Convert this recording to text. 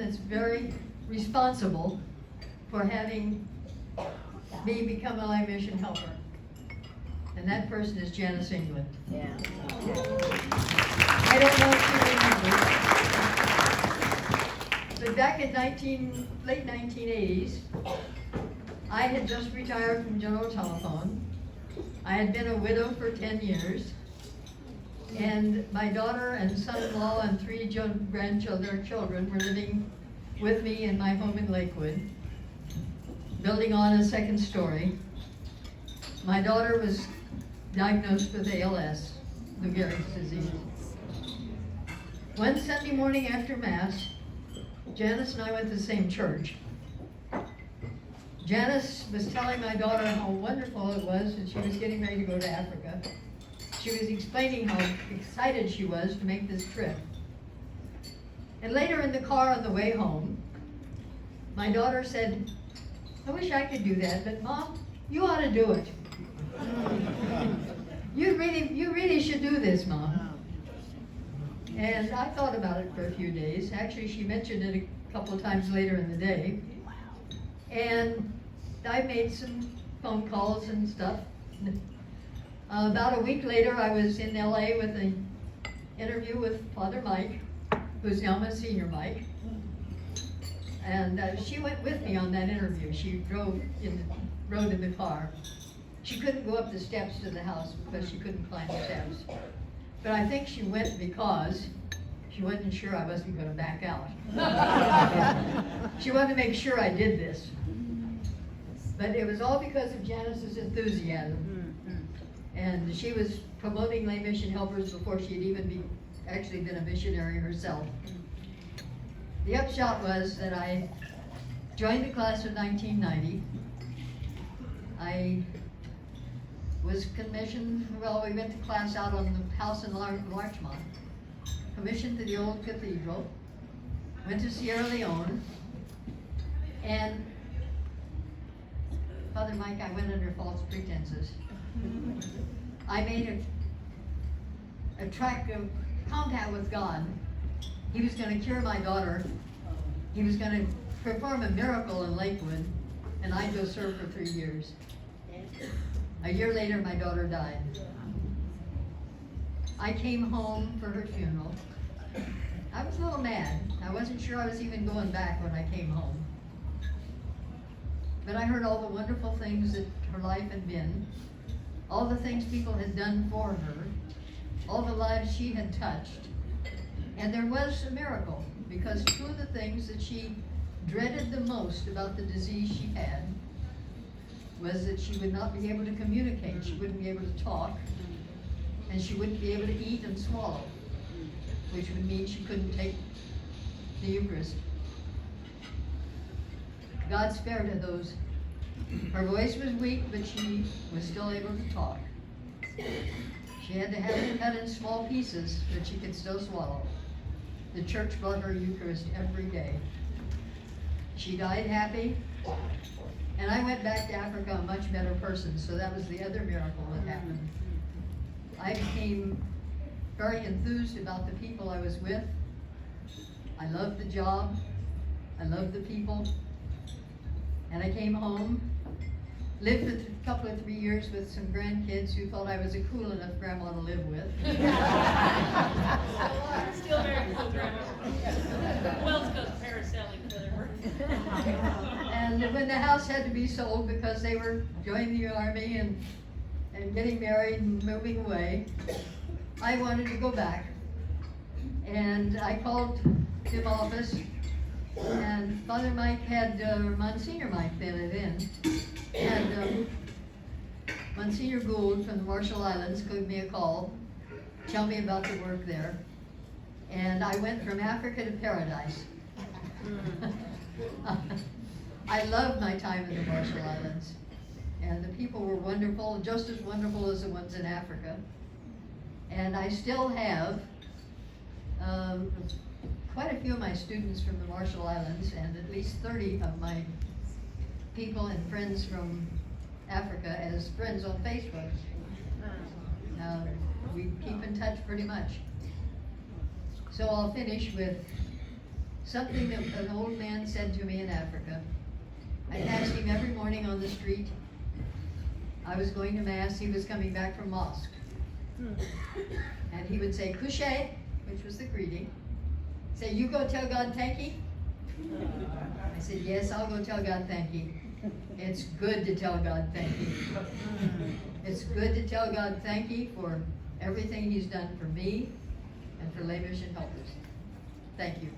that's very responsible for having me become a Life Mission helper. And that person is Janice England. Yeah. I don't know if you remember, but back in late 1980s, I had just retired from General Telephone. I had been a widow for 10 years, and my daughter and son-in-law and 3 children were living with me in my home in Lakewood, building on a second story. My daughter was diagnosed with ALS, Lou Gehrig's disease. One Sunday morning after Mass, Janice and I went to the same church. Janice was telling my daughter how wonderful it was that she was getting ready to go to Africa. She was explaining how excited she was to make this trip. And later in the car on the way home, my daughter said, "I wish I could do that, but Mom, you ought to do it. You really should do this, Mom." And I thought about it for a few days. Actually, she mentioned it a couple of times later in the day. And I made some phone calls and stuff. About a week later, I was in LA with an interview with Father Mike, who's now Monsignor Mike. And she went with me on that interview. She rode in the car. She couldn't go up the steps to the house because she couldn't climb the steps. But I think she went because she wasn't sure I wasn't going to back out. She wanted to make sure I did this. But it was all because of Janice's enthusiasm. And she was promoting lay mission helpers before she had even actually been a missionary herself. The upshot was that I joined the class of 1990. I was commissioned, well, we went to class out on the house in Larchmont, commissioned to the old cathedral, went to Sierra Leone, and Father Mike, I went under false pretenses. I made a track of contact with God. He was going to cure my daughter. He was going to perform a miracle in Lakewood, and I'd go serve for 3 years. A year later, my daughter died. I came home for her funeral. I was a little mad. I wasn't sure I was even going back when I came home. But I heard all the wonderful things that her life had been, all the things people had done for her, all the lives she had touched. And there was a miracle, because 2 of the things that she dreaded the most about the disease she had was that she would not be able to communicate. She wouldn't be able to talk, and she wouldn't be able to eat and swallow, which would mean she couldn't take the Eucharist. God spared her those. Her voice was weak, but she was still able to talk. She had to have it cut in small pieces, but she could still swallow. The church brought her Eucharist every day. She died happy, and I went back to Africa a much better person, so that was the other miracle that happened. I became very enthused about the people I was with. I loved the job. I loved the people. And I came home, lived for a couple of 3 years with some grandkids who thought I was a cool enough grandma to live with. Still very cool grandma. Who else goes parasailing with her? And when the house had to be sold because they were joining the army and getting married and moving away, I wanted to go back. And I called the office, and Father Mike had, Monsignor Mike then, and Monsignor Gould from the Marshall Islands gave me a call, tell me about the work there. And I went from Africa to paradise. I loved my time in the Marshall Islands. And the people were wonderful, just as wonderful as the ones in Africa. And I still have quite a few of my students from the Marshall Islands, and at least 30 of my people and friends from Africa as friends on Facebook. We keep in touch pretty much. So I'll finish with something that an old man said to me in Africa. I passed him every morning on the street. I was going to mass, he was coming back from mosque. And he would say, Couche, which was the greeting. Say, you go tell God thank you? I said, yes, I'll go tell God thank you. It's good to tell God thank you. It's good to tell God thank you for everything he's done for me and for Lay Mission helpers. Thank you.